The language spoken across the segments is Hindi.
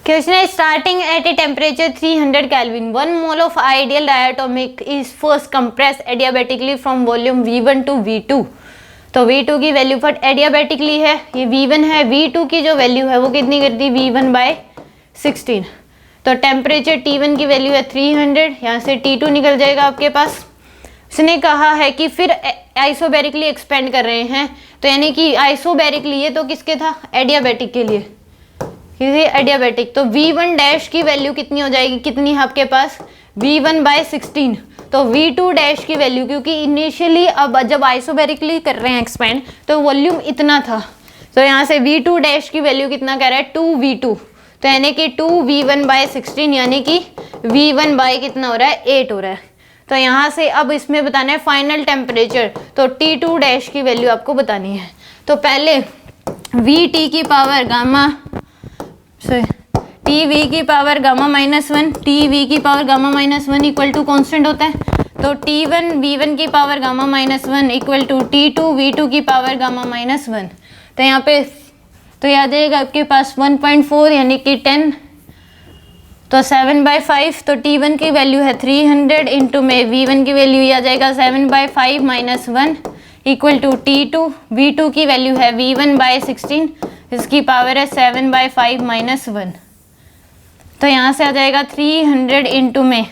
क्वेश्चन है starting at a temperature 300 kelvin 1 mole of ideal diatomic is first compress adiabatically from volume V1 to V2। तो V2 की वैल्यू फट एडियाबेटिकली है, ये V1 है, V2 की जो वैल्यू है वो कितनी कर दी V1/16। तो टेम्परेचर T1 की वैल्यू है 300, यहाँ से T2 निकल जाएगा आपके पास। उसने कहा है कि फिर आइसोबेरिकली एक्सपेंड कर रहे हैं, तो यानी कि आइसोबेरिकली ये तो किसके था, एडियाबेटिक के लिए, किसी एडियाबेटिक। तो V1 डैश की वैल्यू कितनी हो जाएगी, कितनी है आपके पास V1/16। तो V2 डैश की वैल्यू, क्योंकि इनिशियली अब जब आइसोबेरिकली कर रहे हैं एक्सपेंड तो वॉल्यूम इतना था, तो यहाँ से V2 डैश की वैल्यू कितना कह रहा है 2V2, तो यानी कि 2V1/16 यानी कि V1 बाय कितना हो रहा है 8 हो रहा है। तो यहाँ से अब इसमें बताना है फाइनल टेम्परेचर, तो T2 डैश की वैल्यू आपको बतानी है। तो पहले VT की पावर गामा TV की पावर गामा-1, TV की पावर गामा-1 इक्वल टू कॉन्स्टेंट होता है, तो T1 V1 की power गामा-1 equal to T2 V2 की पावर गामा-1। तो यहाँ पे तो याद आएगा आपके पास 1.4 यानी कि 10, तो 7/5, तो T1 की वैल्यू है 300 इंटू में V1 की वैल्यू आ जाएगा 7/5 - 1 इक्वल टू T2 V2 की वैल्यू है V1/16, इसकी पावर है 7/5 - 1। तो यहाँ से आ जाएगा 300 इंटू में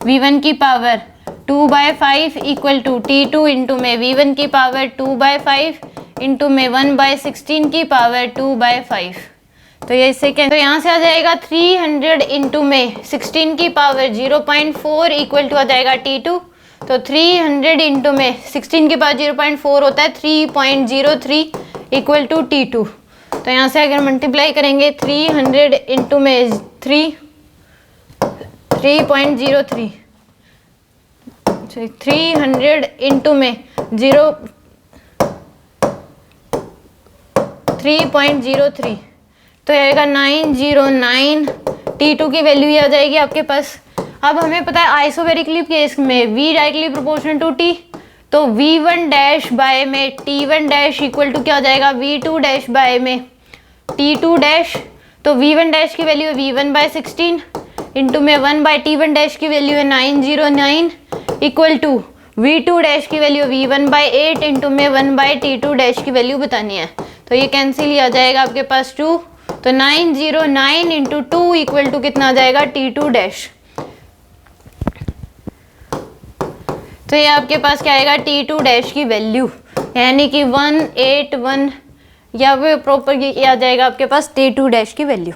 V1 की power 2/5 equal to T2 into में V1 की पावर 2/5 इंटू में 1/16 की पावर 2/5। तो ये सेकेंड, तो यहाँ से आ जाएगा 300 इंटू में 16 की पावर 0.4 इक्वल टू आ जाएगा T2। तो 300 इंटू में 16 की पावर 0.4 होता है 3.03 इक्वल टू T2। तो यहाँ से अगर मल्टीप्लाई करेंगे 300 इंटू में 3.03, 300 इंटू में 3.03, तो आएगा 909। T2 की वैल्यू ही आ जाएगी आपके पास। अब हमें पता है आइसोबेरिकली केस में V directly proportional to T, तो V1 डैश बाय में T1 डैश इक्वल टू क्या हो जाएगा V2 डैश बाय में T2 डैश। तो V1 डैश की वैल्यू है V1/16 इंटू में 1/T1 डैश की वैल्यू है 909 इक्वल टू V2 डैश की वैल्यू V1/8 इंटू में 1/T2 डैश की वैल्यू बतानी है। तो ये कैंसिल ही आ जाएगा आपके पास 2, तो 909 इंटू 2 इक्वल टू कितना आ जाएगा T2 डैश। तो ये आपके पास क्या आएगा T2 डैश की वैल्यू, यानी कि 181, या वो प्रॉपर ये आ जाएगा आपके पास T2 डैश की वैल्यू।